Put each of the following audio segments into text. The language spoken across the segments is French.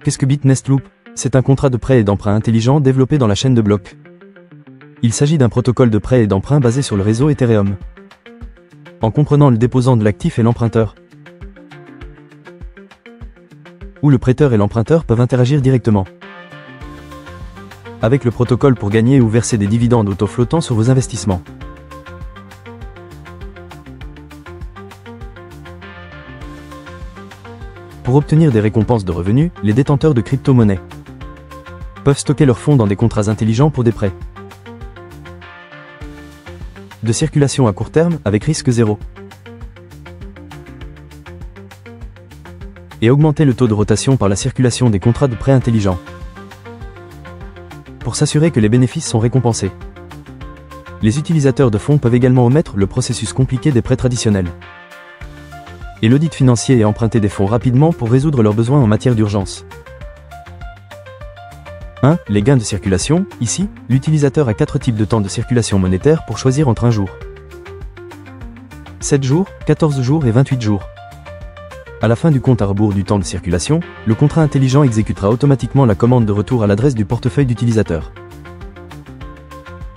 Qu'est-ce que Bitnest Loop? C'est un contrat de prêt et d'emprunt intelligent développé dans la chaîne de blocs. Il s'agit d'un protocole de prêt et d'emprunt basé sur le réseau Ethereum, en comprenant le déposant de l'actif et l'emprunteur, où le prêteur et l'emprunteur peuvent interagir directement avec le protocole pour gagner ou verser des dividendes auto-flottants sur vos investissements. Pour obtenir des récompenses de revenus, les détenteurs de crypto-monnaies peuvent stocker leurs fonds dans des contrats intelligents pour des prêts de circulation à court terme avec risque zéro et augmenter le taux de rotation par la circulation des contrats de prêt intelligents pour s'assurer que les bénéfices sont récompensés. Les utilisateurs de fonds peuvent également omettre le processus compliqué des prêts traditionnels et l'audit financier et emprunter des fonds rapidement pour résoudre leurs besoins en matière d'urgence. 1. Les gains de circulation. Ici, l'utilisateur a 4 types de temps de circulation monétaire pour choisir entre 1 jour, 7 jours, 14 jours et 28 jours. À la fin du compte à rebours du temps de circulation, le contrat intelligent exécutera automatiquement la commande de retour à l'adresse du portefeuille d'utilisateur.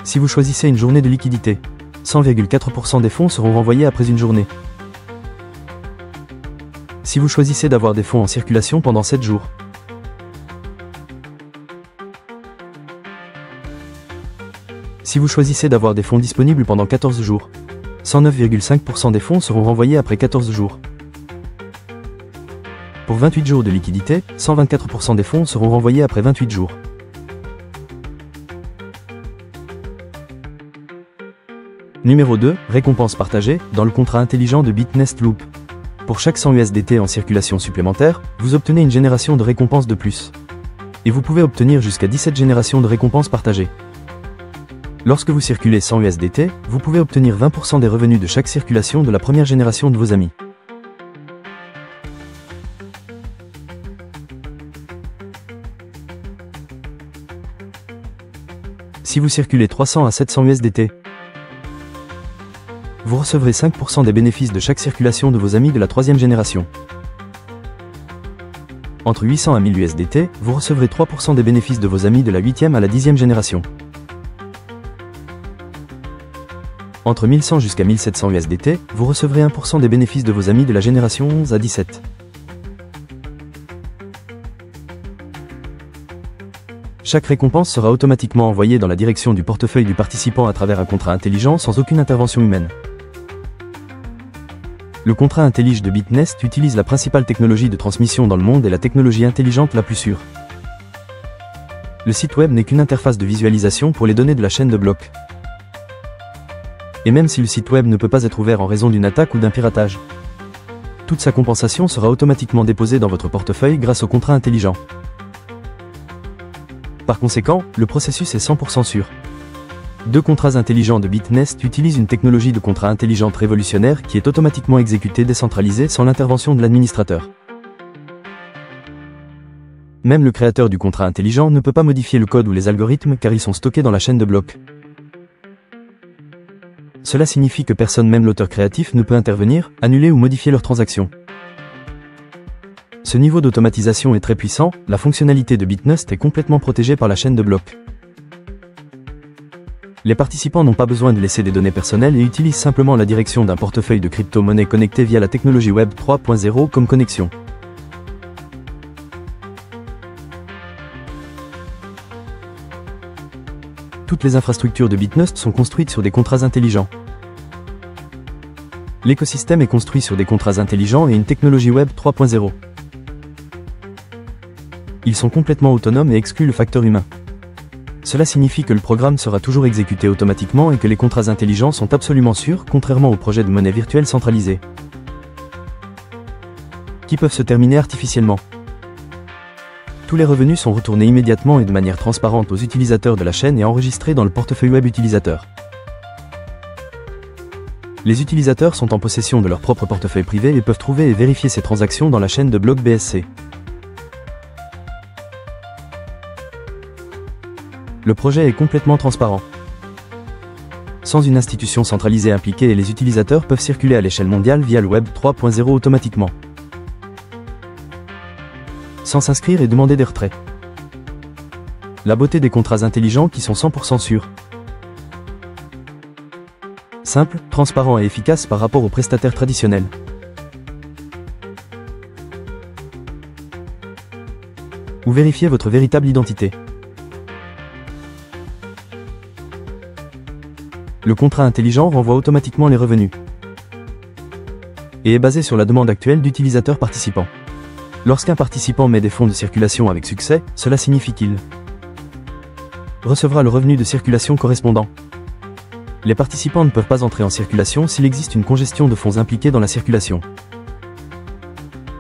Si vous choisissez une journée de liquidité, 100,4% des fonds seront renvoyés après une journée. Si vous choisissez d'avoir des fonds en circulation pendant 7 jours, si vous choisissez d'avoir des fonds disponibles pendant 14 jours, 109,5% des fonds seront renvoyés après 14 jours. Pour 28 jours de liquidité, 124% des fonds seront renvoyés après 28 jours. Numéro 2, récompense partagée, dans le contrat intelligent de Bitnest Loop. Pour chaque 100 USDT en circulation supplémentaire, vous obtenez une génération de récompenses de plus. Et vous pouvez obtenir jusqu'à 17 générations de récompenses partagées. Lorsque vous circulez 100 USDT, vous pouvez obtenir 20% des revenus de chaque circulation de la première génération de vos amis. Si vous circulez 300 à 700 USDT, vous recevrez 5% des bénéfices de chaque circulation de vos amis de la troisième génération. Entre 800 à 1000 USDT, vous recevrez 3% des bénéfices de vos amis de la 8e à la 10e génération. Entre 1100 jusqu'à 1700 USDT, vous recevrez 1% des bénéfices de vos amis de la génération 11 à 17. Chaque récompense sera automatiquement envoyée dans la direction du portefeuille du participant à travers un contrat intelligent sans aucune intervention humaine. Le contrat intelligent de Bitnest utilise la principale technologie de transmission dans le monde et la technologie intelligente la plus sûre. Le site web n'est qu'une interface de visualisation pour les données de la chaîne de blocs. Et même si le site web ne peut pas être ouvert en raison d'une attaque ou d'un piratage, toute sa compensation sera automatiquement déposée dans votre portefeuille grâce au contrat intelligent. Par conséquent, le processus est 100% sûr. 2 contrats intelligents de Bitnest utilisent une technologie de contrat intelligente révolutionnaire qui est automatiquement exécutée décentralisée sans l'intervention de l'administrateur. Même le créateur du contrat intelligent ne peut pas modifier le code ou les algorithmes car ils sont stockés dans la chaîne de blocs. Cela signifie que personne, même l'auteur créatif, ne peut intervenir, annuler ou modifier leurs transactions. Ce niveau d'automatisation est très puissant, la fonctionnalité de Bitnest est complètement protégée par la chaîne de blocs. Les participants n'ont pas besoin de laisser des données personnelles et utilisent simplement la direction d'un portefeuille de crypto-monnaies connecté via la technologie Web 3.0 comme connexion. Toutes les infrastructures de Bitnest sont construites sur des contrats intelligents. L'écosystème est construit sur des contrats intelligents et une technologie Web 3.0. Ils sont complètement autonomes et excluent le facteur humain. Cela signifie que le programme sera toujours exécuté automatiquement et que les contrats intelligents sont absolument sûrs, contrairement aux projets de monnaie virtuelle centralisés, qui peuvent se terminer artificiellement. Tous les revenus sont retournés immédiatement et de manière transparente aux utilisateurs de la chaîne et enregistrés dans le portefeuille web utilisateur. Les utilisateurs sont en possession de leur propre portefeuille privé et peuvent trouver et vérifier ces transactions dans la chaîne de blocs BSC. Le projet est complètement transparent. Sans une institution centralisée impliquée et les utilisateurs peuvent circuler à l'échelle mondiale via le Web 3.0 automatiquement. sans s'inscrire et demander des retraits. La beauté des contrats intelligents qui sont 100% sûrs. Simple, transparent et efficace par rapport aux prestataires traditionnels. Ou vérifiez votre véritable identité. Le contrat intelligent renvoie automatiquement les revenus et est basé sur la demande actuelle d'utilisateurs participants. Lorsqu'un participant met des fonds de circulation avec succès, cela signifie qu'il recevra le revenu de circulation correspondant. Les participants ne peuvent pas entrer en circulation s'il existe une congestion de fonds impliquée dans la circulation,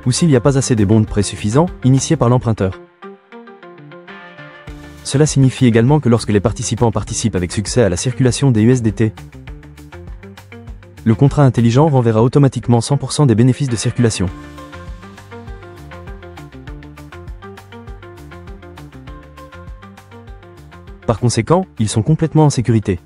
ou s'il n'y a pas assez des bons de prêt suffisants, initiés par l'emprunteur. Cela signifie également que lorsque les participants participent avec succès à la circulation des USDT, le contrat intelligent renverra automatiquement 100% des bénéfices de circulation. Par conséquent, ils sont complètement en sécurité.